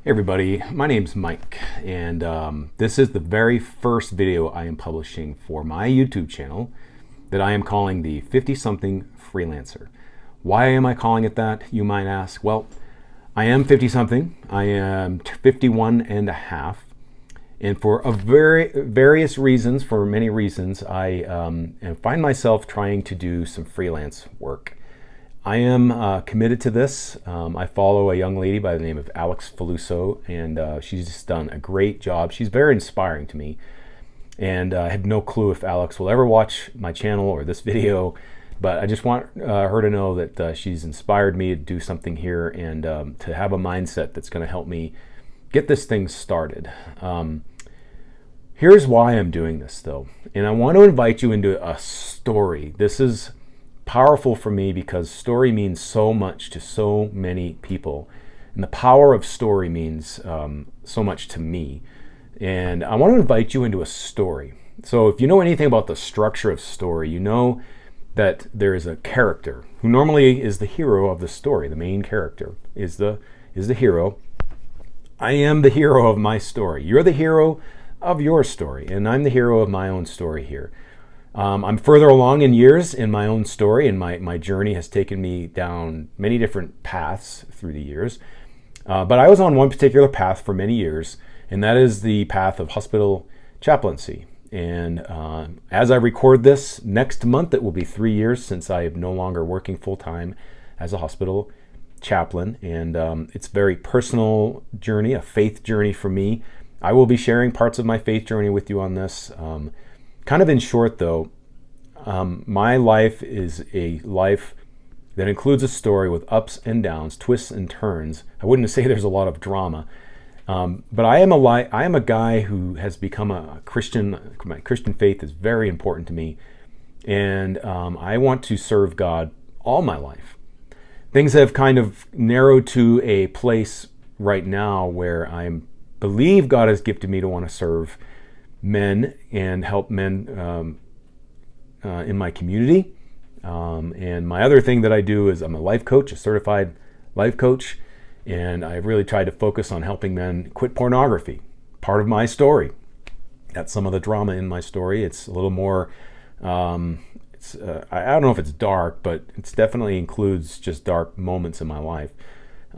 Hey everybody, my name's Mike, and this is the very first video I am publishing for my YouTube channel that I am calling the 50-something freelancer. Why am I calling it that, you might ask? Well, I am 50-something. I am 51 and a half, and for various reasons, for many reasons, I find myself trying to do some freelance work. I am committed to this. I follow a young lady by the name of Alex Faluso, and she's just done a great job. She's very inspiring to me, and I had no clue if Alex will ever watch my channel or this video, but I just want her to know that she's inspired me to do something here and to have a mindset that's going to help me get this thing started. Here's why I'm doing this, though, and I want to invite you into a story. This is powerful for me because story means so much to so many people, and the power of story means so much to me. And I want to invite you into a story. So if you know anything about the structure of story, you know that there is a character who normally is the hero of the story. The main character is the hero. I am the hero of my story. You're the hero of your story, and I'm the hero of my own story here. I'm further along in years in my own story, and my journey has taken me down many different paths through the years. But I was on one particular path for many years, and that is the path of hospital chaplaincy. And as I record this, next month it will be 3 years since I am no longer working full-time as a hospital chaplain. And it's a very personal journey, a faith journey for me. I will be sharing parts of my faith journey with you on this. Kind of in short, though, my life is a life that includes a story with ups and downs, twists and turns. I wouldn't say there's a lot of drama, but I am a guy who has become a Christian. My Christian faith is very important to me, and I want to serve God all my life. Things have kind of narrowed to a place right now where I believe God has gifted me to want to serve men and help men in my community. And my other thing that I do is I'm a life coach, a certified life coach, and I've really tried to focus on helping men quit pornography. Part of my story. That's some of the drama in my story. It's a little more, I don't know if it's dark, but it definitely includes just dark moments in my life.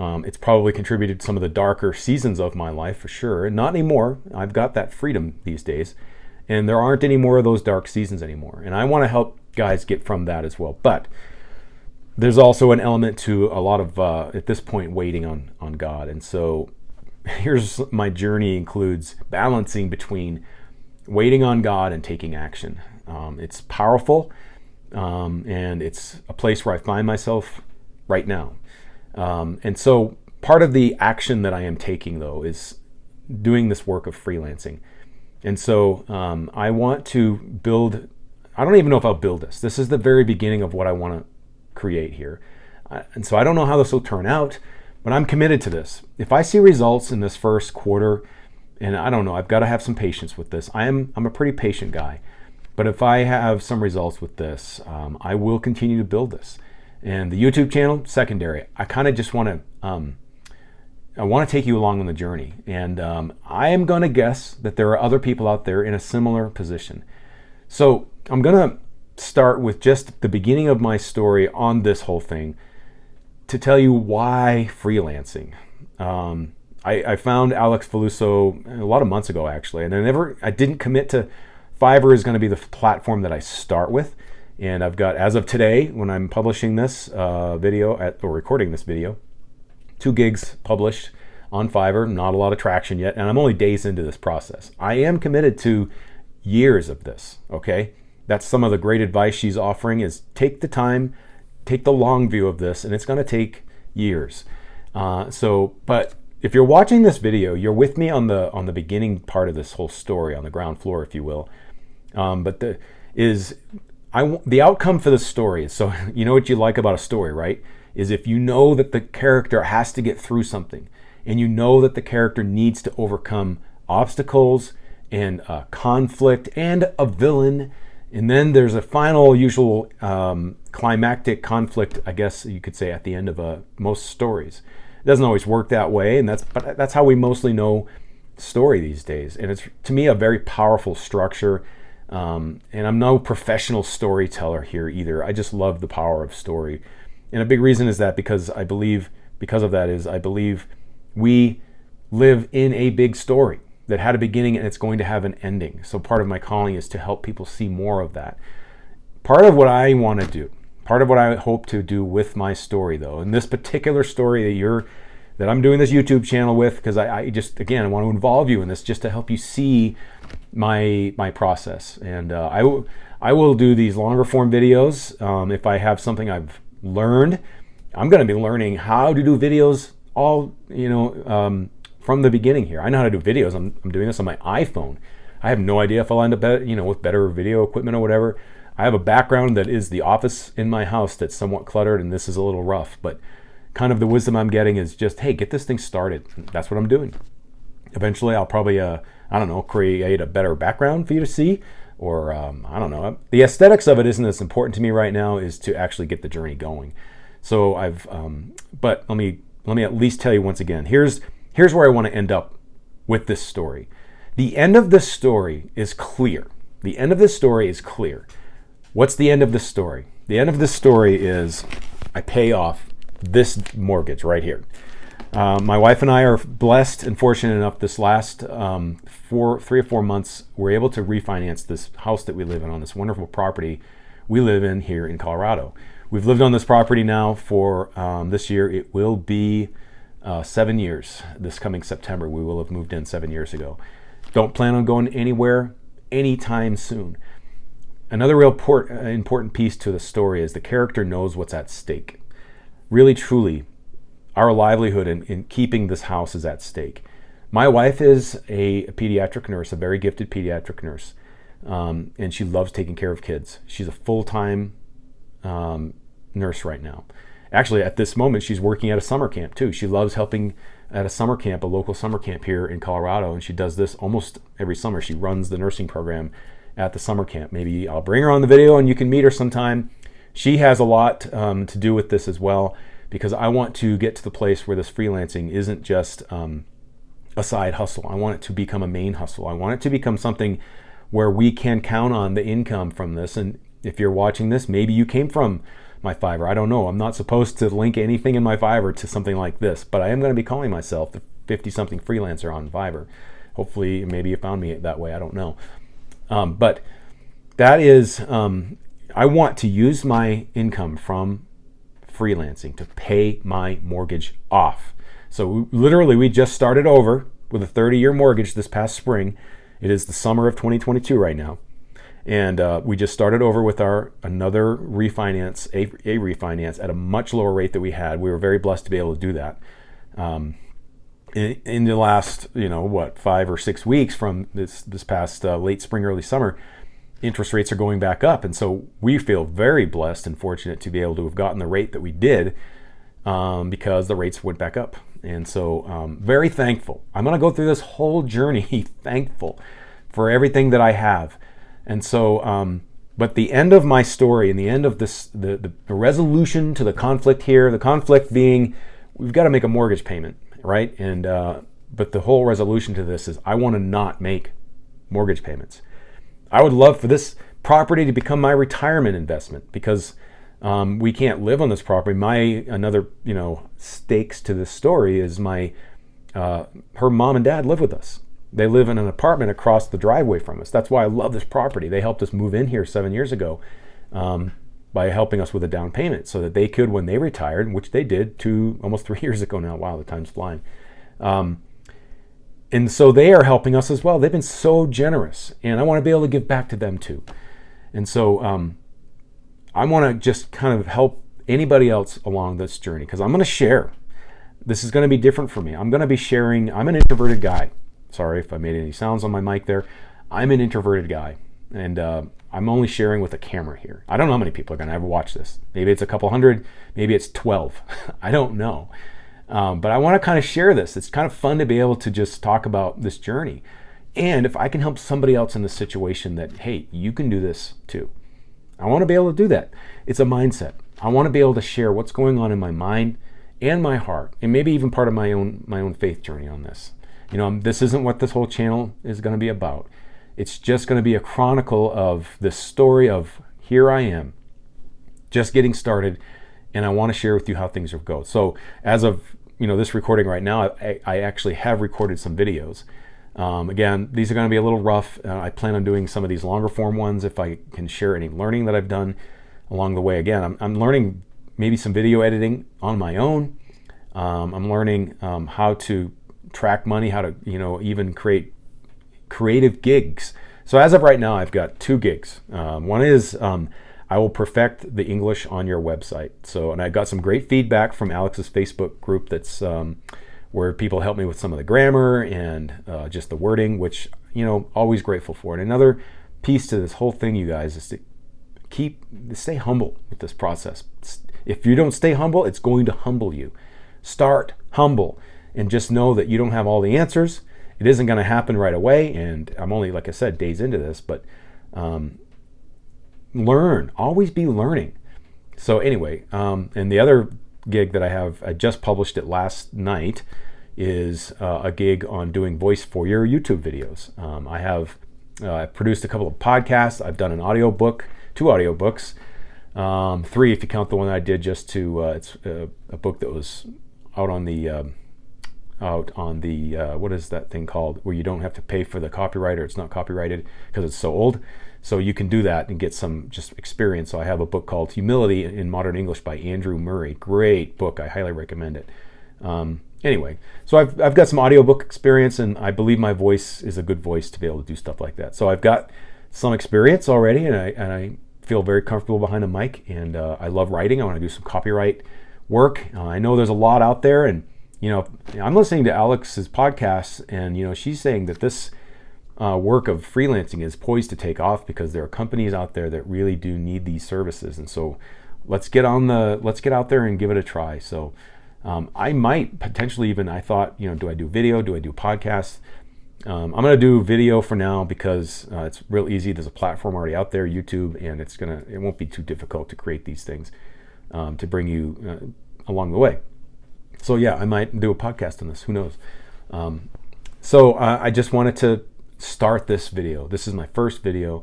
It's probably contributed to some of the darker seasons of my life for sure. Not anymore. I've got that freedom these days. And there aren't any more of those dark seasons anymore. And I want to help guys get from that as well. But there's also an element to a lot of, at this point, waiting on God. And so here's my journey includes balancing between waiting on God and taking action. It's powerful. And it's a place where I find myself right now. And so part of the action that I am taking, though, is doing this work of freelancing. And so I want to build, I don't even know if I'll build this. This is the very beginning of what I want to create here. And so I don't know how this will turn out, but I'm committed to this. If I see results in this first quarter, and I don't know, I've got to have some patience with this. I'm a pretty patient guy. But if I have some results with this, I will continue to build this. And the YouTube channel, secondary. I kind of just want to, I want to take you along on the journey. And I am going to guess that there are other people out there in a similar position. So I'm going to start with just the beginning of my story on this whole thing to tell you why freelancing. I found Alex Faluso a lot of months ago, actually, and I didn't commit to Fiverr is going to be the platform that I start with. And I've got, as of today, when I'm publishing this video, or recording this video, 2 gigs published on Fiverr, not a lot of traction yet, and I'm only days into this process. I am committed to years of this, okay? That's some of the great advice she's offering is take the time, take the long view of this, and it's gonna take years. But if you're watching this video, you're with me on the beginning part of this whole story, on the ground floor, if you will. The outcome for the story is, so you know what you like about a story, right? Is if you know that the character has to get through something, and you know that the character needs to overcome obstacles and conflict and a villain, and then there's a final usual climactic conflict, I guess you could say, at the end of most stories. It doesn't always work that way, but that's how we mostly know story these days. And it's, to me, a very powerful structure. And I'm no professional storyteller here either. I just love the power of story. And a big reason is that because I believe we live in a big story that had a beginning and it's going to have an ending. So part of my calling is to help people see more of that. Part of what I want to do, part of what I hope to do with my story, though, and this particular story that I'm doing this YouTube channel with, because I just, again, I want to involve you in this just to help you see my process. And I will do these longer form videos. If I have something I've learned, I'm going to be learning how to do videos all, from the beginning here. I know how to do videos. I'm doing this on my iPhone. I have no idea if I'll end up with better video equipment or whatever. I have a background that is the office in my house that's somewhat cluttered, and this is a little rough, but kind of the wisdom I'm getting is just, hey, get this thing started. That's what I'm doing. Eventually I'll probably, create a better background for you to see, or I don't know. The aesthetics of it isn't as important to me right now, is to actually get the journey going. So but let me at least tell you once again, here's where I want to end up with this story. The end of this story is clear. The end of this story is clear. What's the end of this story? The end of this story is I pay off this mortgage right here. My wife and I are blessed and fortunate enough this last 3 or 4 months, we're able to refinance this house that we live in on this wonderful property we live in here in Colorado. We've lived on this property now for this year. It will be 7 years. This coming September, we will have moved in 7 years ago. Don't plan on going anywhere anytime soon. Another real important piece to the story is the character knows what's at stake. Really, truly, our livelihood in keeping this house is at stake. My wife is a pediatric nurse, a very gifted pediatric nurse, and she loves taking care of kids. She's a full-time nurse right now. Actually, at this moment, she's working at a summer camp too. She loves helping at a summer camp, a local summer camp here in Colorado, and she does this almost every summer. She runs the nursing program at the summer camp. Maybe I'll bring her on the video and you can meet her sometime. She has a lot to do with this as well, because I want to get to the place where this freelancing isn't just a side hustle. I want it to become a main hustle. I want it to become something where we can count on the income from this. And if you're watching this, maybe you came from my Fiverr. I don't know. I'm not supposed to link anything in my Fiverr to something like this, but I am going to be calling myself the 50-something freelancer on Fiverr. Hopefully, maybe you found me that way. I don't know. But that is, I want to use my income from freelancing to pay my mortgage off. So we just started over with a 30-year mortgage this past spring. It is the summer of 2022 right now. And we just started over with another refinance, a refinance at a much lower rate that we had. We were very blessed to be able to do that. In the last, 5 or 6 weeks from this past late spring, early summer, interest rates are going back up. And so we feel very blessed and fortunate to be able to have gotten the rate that we did because the rates went back up. And so very thankful. I'm going to go through this whole journey thankful for everything that I have. And so, but the end of my story and the end of this, the resolution to the conflict here, the conflict being, we've got to make a mortgage payment, right? And but the whole resolution to this is I want to not make mortgage payments. I would love for this property to become my retirement investment, because we can't live on this property. Another stakes to this story is her mom and dad live with us. They live in an apartment across the driveway from us. That's why I love this property. They helped us move in here 7 years ago by helping us with a down payment so that they could, when they retired, which they did almost 3 years ago now. Wow, the time's flying. And so they are helping us as well. They've been so generous, and I want to be able to give back to them too. And so I want to just kind of help anybody else along this journey, because I'm going to share. This is going to be different for me. I'm going to be sharing. I'm an introverted guy. Sorry if I made any sounds on my mic there. I'm an introverted guy, and I'm only sharing with a camera here. I don't know how many people are going to ever watch this. Maybe it's a couple hundred, maybe it's 12. I don't know. But I want to kind of share this. It's kind of fun to be able to just talk about this journey. And if I can help somebody else in this situation that, hey, you can do this too. I want to be able to do that. It's a mindset. I want to be able to share what's going on in my mind and my heart, and maybe even part of my own faith journey on this. This isn't what this whole channel is going to be about. It's just going to be a chronicle of the story of here I am, just getting started, and I want to share with you how things have gone. So as of this recording right now, I actually have recorded some videos. Again, these are going to be a little rough. I plan on doing some of these longer form ones if I can share any learning that I've done along the way. Again, I'm learning maybe some video editing on my own. I'm learning how to track money, how to even create creative gigs. So as of right now, I've got 2 gigs. One is I will perfect the English on your website. And I got some great feedback from Alex's Facebook group that's where people help me with some of the grammar and just the wording, which always grateful for. And another piece to this whole thing, you guys, is to stay humble with this process. If you don't stay humble, it's going to humble you. Start humble and just know that you don't have all the answers. It isn't going to happen right away, and I'm only, like I said, days into this, but learn. Always be learning. So anyway, and the other gig that I just published it last night, is a gig on doing voice for your YouTube videos. I've produced a couple of podcasts. I've done an audiobook, 2 audiobooks, 3 if you count the one that I did just to, it's a book that was out on the what is that thing called, where you don't have to pay for the copyright, or it's not copyrighted because it's so old. So you can do that and get some just experience. So I have a book called Humility in Modern English by Andrew Murray. Great book. I highly recommend it. Anyway, so I've got some audiobook experience, and I believe my voice is a good voice to be able to do stuff like that. So I've got some experience already, and I feel very comfortable behind a mic, and I love writing. I want to do some copyright work. I know there's a lot out there, and I'm listening to Alex's podcast, and she's saying that this work of freelancing is poised to take off because there are companies out there that really do need these services. And so let's get out there and give it a try. So I might potentially even, I thought, do I do video? Do I do podcasts? I'm going to do video for now because it's real easy. There's a platform already out there, YouTube, and it won't be too difficult to create these things to bring you along the way. So yeah, I might do a podcast on this. Who knows? So I just wanted to start this video. This is my first video.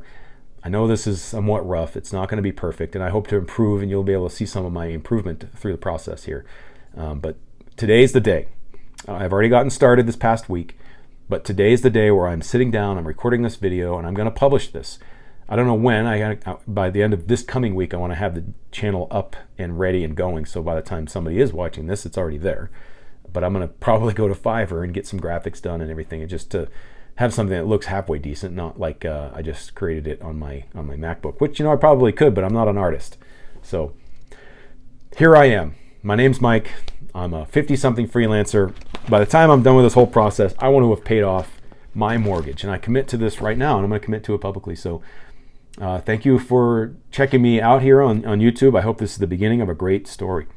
I know this is somewhat rough. It's not going to be perfect, and I hope to improve, and you'll be able to see some of my improvement through the process here. But today's the day. I've already gotten started this past week, but today's the day where I'm sitting down, I'm recording this video, and I'm going to publish this. I don't know when. By the end of this coming week, I want to have the channel up and ready and going. So by the time somebody is watching this, it's already there. But I'm going to probably go to Fiverr and get some graphics done and everything, and just to have something that looks halfway decent, not like I just created it on my MacBook, which I probably could, but I'm not an artist. So here I am. My name's Mike. I'm a 50-something freelancer. By the time I'm done with this whole process, I want to have paid off my mortgage, and I commit to this right now, and I'm going to commit to it publicly. So thank you for checking me out here on YouTube. I hope this is the beginning of a great story.